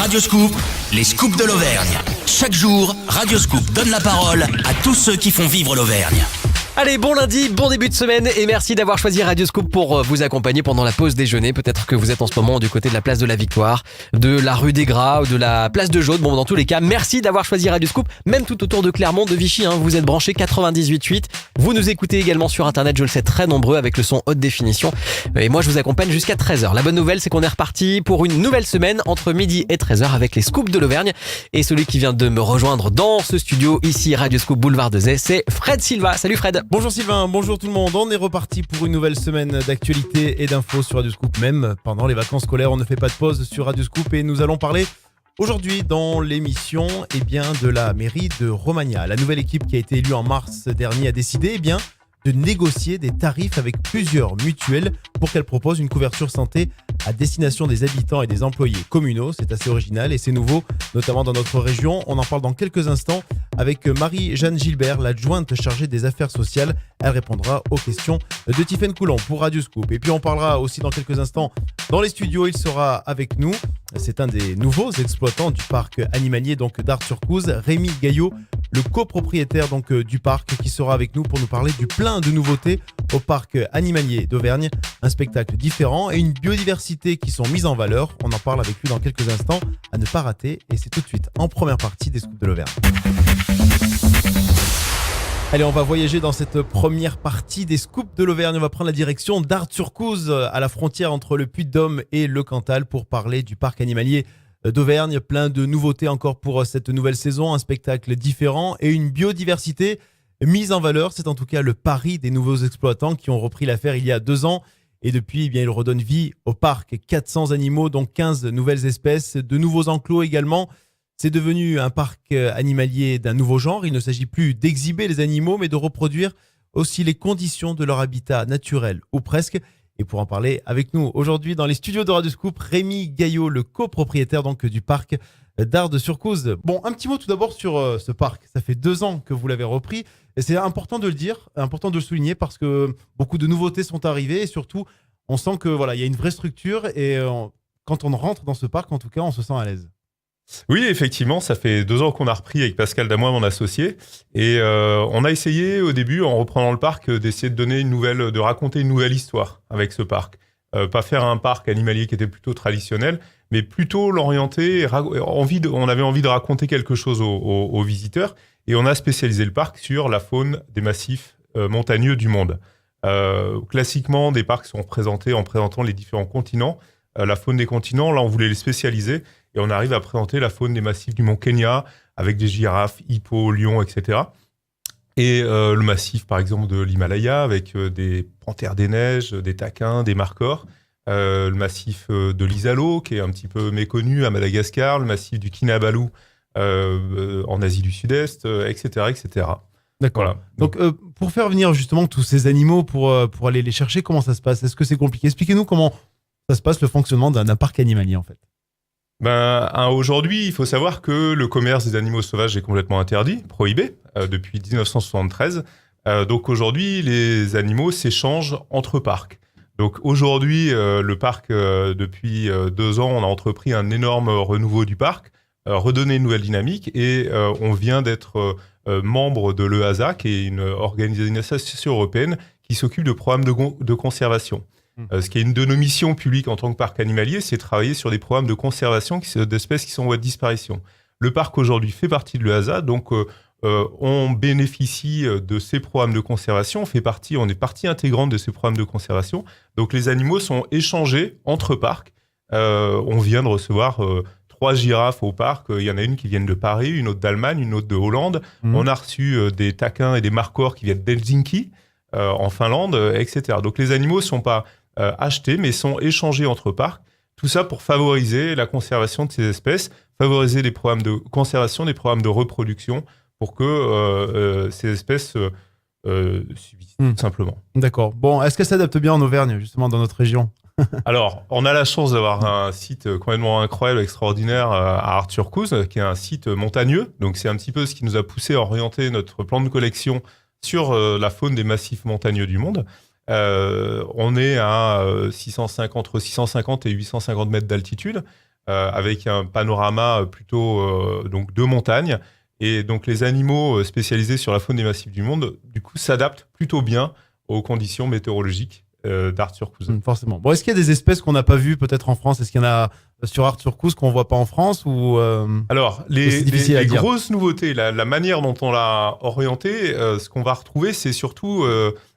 Radioscoop, les scoops de l'Auvergne. Chaque jour, Radioscoop donne la parole à tous ceux qui font vivre l'Auvergne. Allez, bon lundi, bon début de semaine et merci d'avoir choisi Radioscoop pour vous accompagner pendant la pause déjeuner. Peut-être que vous êtes en ce moment du côté de la place de la Victoire, de la rue des Gras ou de la place de Jaude. Bon, dans tous les cas, merci d'avoir choisi Radioscoop, même tout autour de Clermont, de Vichy. Vous êtes branchés 98.8. Vous nous écoutez également sur Internet, je le sais, très nombreux avec le son haute définition. Et moi, je vous accompagne jusqu'à 13h. La bonne nouvelle, c'est qu'on est reparti pour une nouvelle semaine entre midi et 13h avec les scoops de l'Auvergne. Et celui qui vient de me rejoindre dans ce studio, ici, Radioscoop Boulevard de Zay, c'est Fred Silva. Salut Fred. Bonjour Sylvain, bonjour tout le monde. On est reparti pour une nouvelle semaine d'actualité et d'infos sur Radioscoop. Même pendant les vacances scolaires, on ne fait pas de pause sur Radioscoop et nous allons parler aujourd'hui dans l'émission de la mairie de Romagna. La nouvelle équipe qui a été élue en mars dernier a décidé de négocier des tarifs avec plusieurs mutuelles pour qu'elle propose une couverture santé à destination des habitants et des employés communaux. C'est assez original et c'est nouveau, notamment dans notre région. On en parle dans quelques instants avec Marie-Jeanne Gilbert, l'adjointe chargée des affaires sociales. Elle répondra aux questions de Tiffaine Coulon pour Radioscoop. Et puis on parlera aussi dans quelques instants dans les studios. Il sera avec nous. C'est un des nouveaux exploitants du parc animalier d'Arles-sur-Couze, Rémi Gaillot, le copropriétaire du parc, qui sera avec nous pour nous parler du plein de nouveautés au parc animalier d'Auvergne. Un spectacle différent et une biodiversité qui sont mises en valeur. On en parle avec lui dans quelques instants à ne pas rater. Et c'est tout de suite en première partie des Scoops de l'Auvergne. Allez, on va voyager dans cette première partie des Scoops de l'Auvergne. On va prendre la direction d'Arles-sur-Couze, à la frontière entre le Puy-de-Dôme et le Cantal, pour parler du parc animalier d'Auvergne. Plein de nouveautés encore pour cette nouvelle saison, un spectacle différent et une biodiversité mise en valeur. C'est en tout cas le pari des nouveaux exploitants qui ont repris l'affaire il y a 2 ans. Et depuis, ils redonnent vie au parc. 400 animaux, dont 15 nouvelles espèces, de nouveaux enclos également. C'est devenu un parc animalier d'un nouveau genre. Il ne s'agit plus d'exhiber les animaux, mais de reproduire aussi les conditions de leur habitat naturel, ou presque. Et pour en parler avec nous aujourd'hui dans les studios de Radioscoop, Rémi Gaillot, le copropriétaire du parc d'Arles-sur-Couze. Bon, un petit mot tout d'abord sur ce parc. Ça fait 2 ans que vous l'avez repris. Et c'est important de le dire, important de le souligner, parce que beaucoup de nouveautés sont arrivées. Et surtout, on sent que il y a une vraie structure. Et quand on rentre dans ce parc, en tout cas, on se sent à l'aise. Oui, effectivement, ça fait 2 ans qu'on a repris avec Pascal Damois, mon associé, et on a essayé au début, en reprenant le parc, d'essayer de raconter une nouvelle histoire avec ce parc. Pas faire un parc animalier qui était plutôt traditionnel, mais plutôt l'orienter. On avait envie de raconter quelque chose aux visiteurs, et on a spécialisé le parc sur la faune des massifs montagneux du monde. Classiquement, des parcs sont représentés en présentant les différents continents. La faune des continents, là, on voulait les spécialiser. Et on arrive à présenter la faune des massifs du Mont Kenya, avec des girafes, hippos, lions, etc. Et le massif, par exemple, de l'Himalaya, avec des panthères des neiges, des taquins, des markhors. Le massif de l'Isalo, qui est un petit peu méconnu à Madagascar. Le massif du Kinabalu en Asie du Sud-Est, etc., etc. D'accord. Voilà. Donc, pour faire venir justement tous ces animaux, pour aller les chercher, comment ça se passe ? Est-ce que c'est compliqué ? Expliquez-nous comment ça se passe, le fonctionnement d'un parc animalier, en fait. Aujourd'hui, il faut savoir que le commerce des animaux sauvages est complètement interdit, prohibé, depuis 1973. Donc aujourd'hui, les animaux s'échangent entre parcs. Donc aujourd'hui, le parc, depuis 2 ans, on a entrepris un énorme renouveau du parc, redonner une nouvelle dynamique, et on vient d'être membre de l'EASA, qui est une organisation européenne qui s'occupe de programmes de conservation. Ce qui est une de nos missions publiques en tant que parc animalier, c'est travailler sur des programmes de conservation d'espèces qui sont en voie de disparition. Le parc aujourd'hui fait partie de l'EASA, donc on bénéficie de ces programmes de conservation, on est partie intégrante de ces programmes de conservation. Donc les animaux sont échangés entre parcs. On vient de recevoir 3 girafes au parc. Il y en a une qui vient de Paris, une autre d'Allemagne, une autre de Hollande. On a reçu des taquins et des markhors qui viennent d'Helsinki, en Finlande, etc. Donc les animaux ne sont pas achetés, mais sont échangés entre parcs. Tout ça pour favoriser la conservation de ces espèces, favoriser les programmes de conservation, des programmes de reproduction, pour que ces espèces subsistent tout simplement. D'accord. Bon, est-ce qu'elles s'adaptent bien en Auvergne, justement, dans notre région ? Alors, on a la chance d'avoir un site complètement incroyable, extraordinaire à Arles-sur-Couze, qui est un site montagneux. Donc c'est un petit peu ce qui nous a poussé à orienter notre plan de collection sur la faune des massifs montagneux du monde. On est à entre 650 et 850 mètres d'altitude. avec un panorama plutôt donc de montagne. Et donc les animaux spécialisés sur la faune des massifs du monde, du coup, s'adaptent plutôt bien aux conditions météorologiques d'Arth-sur-Couse. Forcément. Bon, est-ce qu'il y a des espèces qu'on n'a pas vues peut-être en France? Est-ce qu'il y en a sur Arth-sur-Couse qu'on voit pas en France ou Alors, c'est difficile à les dire. grosses nouveautés, la manière dont on l'a orienté, ce qu'on va retrouver, c'est surtout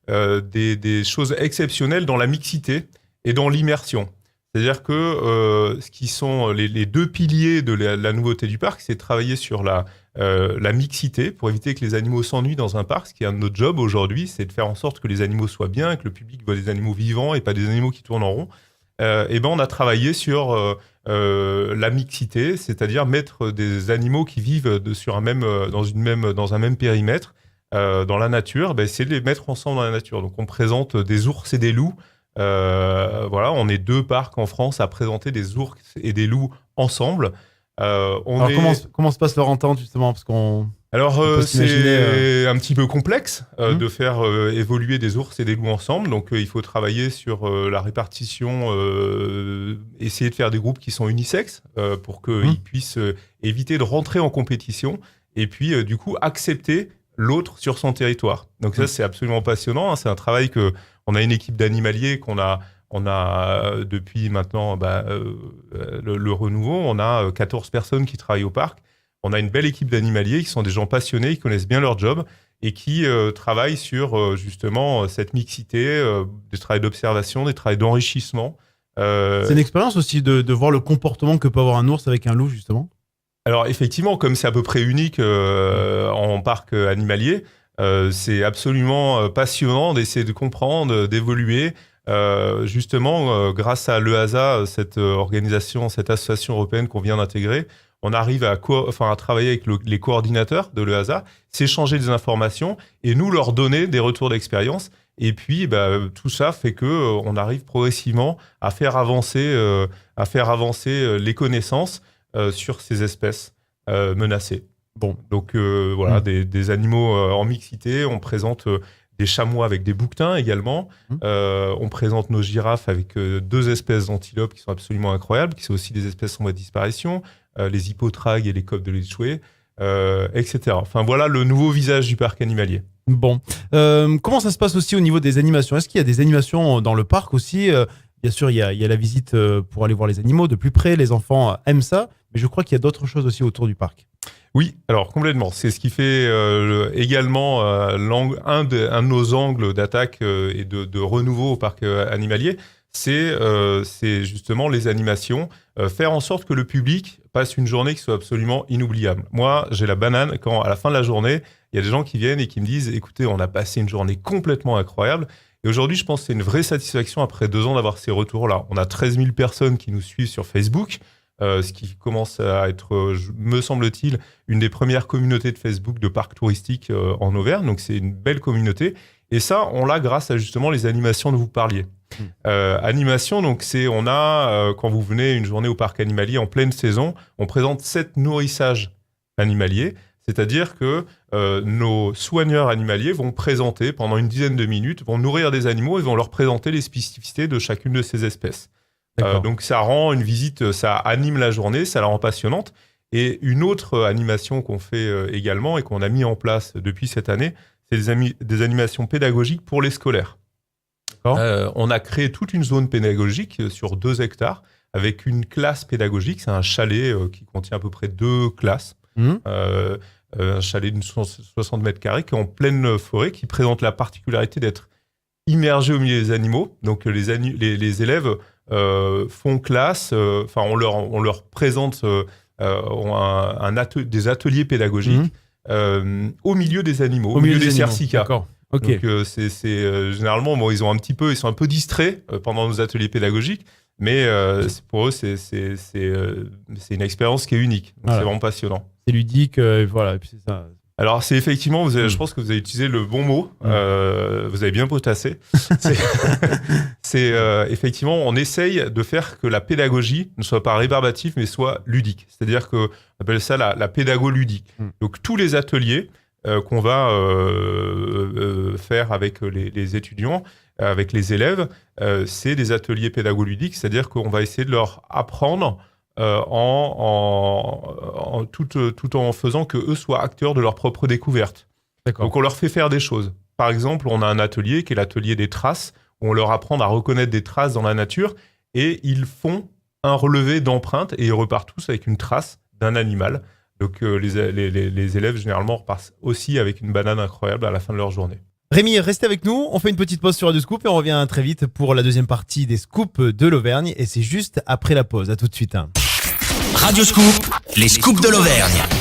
des choses exceptionnelles dans la mixité et dans l'immersion. C'est-à-dire que ce qui sont les deux piliers de la nouveauté du parc, c'est de travailler sur la mixité pour éviter que les animaux s'ennuient dans un parc. Ce qui est un de nos jobs aujourd'hui, c'est de faire en sorte que les animaux soient bien, que le public voit des animaux vivants et pas des animaux qui tournent en rond. Et ben on a travaillé sur la mixité, c'est-à-dire mettre des animaux qui vivent dans un même périmètre dans la nature, c'est de les mettre ensemble dans la nature. Donc on présente des ours et des loups. Voilà, on est 2 parcs en France à présenter des ours et des loups ensemble. Alors, comment se passe leur entente justement, parce qu'on Alors, peut c'est un petit peu complexe Mhm. de faire évoluer des ours et des loups ensemble. Donc, il faut travailler sur la répartition, essayer de faire des groupes qui sont unisexes pour qu'ils puissent éviter de rentrer en compétition et puis, du coup, accepter l'autre sur son territoire. Donc, ça, c'est absolument passionnant. Hein. C'est un travail que on a une équipe d'animaliers on a depuis maintenant le renouveau, on a 14 personnes qui travaillent au parc. On a une belle équipe d'animaliers qui sont des gens passionnés, qui connaissent bien leur job et qui travaillent sur justement cette mixité, des travaux d'observation, des travaux d'enrichissement. c'est une expérience aussi de voir le comportement que peut avoir un ours avec un loup justement. Alors effectivement, comme c'est à peu près unique en parc animalier, c'est absolument passionnant d'essayer de comprendre, d'évoluer. Justement, grâce à l'EASA, cette organisation, cette association européenne qu'on vient d'intégrer, on arrive à travailler avec les coordinateurs de l'EASA, s'échanger des informations et nous leur donner des retours d'expérience. Et puis, tout ça fait que on arrive progressivement à faire avancer les connaissances sur ces espèces menacées. Bon. Donc voilà, des animaux en mixité. On présente des chamois avec des bouquetins également. On présente nos girafes avec 2 espèces d'antilopes qui sont absolument incroyables, qui sont aussi des espèces en voie de disparition, les hippotragues et les coqs de l'échoué, etc. Enfin voilà le nouveau visage du parc animalier. Bon. Comment ça se passe aussi au niveau des animations? Est-ce qu'il y a des animations dans le parc aussi? Bien sûr, il y a la visite pour aller voir les animaux de plus près. Les enfants aiment ça, mais je crois qu'il y a d'autres choses aussi autour du parc. Oui, alors complètement. C'est ce qui fait également un de nos angles d'attaque et de renouveau au parc animalier. C'est justement les animations. Faire en sorte que le public passe une journée qui soit absolument inoubliable. Moi, j'ai la banane quand, à la fin de la journée, il y a des gens qui viennent et qui me disent « Écoutez, on a passé une journée complètement incroyable ». Et aujourd'hui, je pense que c'est une vraie satisfaction après 2 ans d'avoir ces retours-là. On a 13 000 personnes qui nous suivent sur Facebook. Ce qui commence à être, me semble-t-il, une des premières communautés de Facebook de parcs touristiques en Auvergne. Donc, c'est une belle communauté. Et ça, on l'a grâce à justement les animations dont vous parliez. Animation, donc, quand vous venez une journée au parc animalier en pleine saison, on présente 7 nourrissages animaliers. C'est-à-dire que nos soigneurs animaliers vont présenter pendant une dizaine de minutes, vont nourrir des animaux et vont leur présenter les spécificités de chacune de ces espèces. Donc ça rend une visite, ça anime la journée, ça la rend passionnante. Et une autre animation qu'on fait également et qu'on a mis en place depuis cette année, c'est des animations pédagogiques pour les scolaires. On a créé toute une zone pédagogique sur 2 hectares avec une classe pédagogique. C'est un chalet qui contient à peu près 2 classes. Un chalet de 60 mètres carrés qui est en pleine forêt, qui présente la particularité d'être immergé au milieu des animaux. Donc les élèves font classe, on leur présente des ateliers pédagogiques au milieu des animaux, au milieu des cercicas. D'accord. Okay. Donc généralement ils sont un peu distraits pendant nos ateliers pédagogiques, mais pour eux c'est une expérience qui est unique. Donc, voilà. C'est vraiment passionnant. C'est ludique, voilà. Et puis c'est ça. Alors, c'est effectivement, je pense que vous avez utilisé le bon mot. Vous avez bien potassé. Effectivement, on essaye de faire que la pédagogie ne soit pas rébarbative, mais soit ludique. C'est-à-dire qu'on appelle ça la pédago-ludique. Donc, tous les ateliers qu'on va faire avec les étudiants, avec les élèves, c'est des ateliers pédago-ludiques. C'est-à-dire qu'on va essayer de leur apprendre tout en faisant que eux soient acteurs de leur propre découverte. D'accord. Donc on leur fait faire des choses. Par exemple, on a un atelier qui est l'atelier des traces, où on leur apprend à reconnaître des traces dans la nature, et ils font un relevé d'empreintes et ils repartent tous avec une trace d'un animal. Donc les élèves généralement repartent aussi avec une banane incroyable à la fin de leur journée. Rémi, restez avec nous, on fait une petite pause sur Radio Scoop et on revient très vite pour la deuxième partie des scoops de l'Auvergne et c'est juste après la pause. À tout de suite. Radio Scoop, les scoops de l'Auvergne.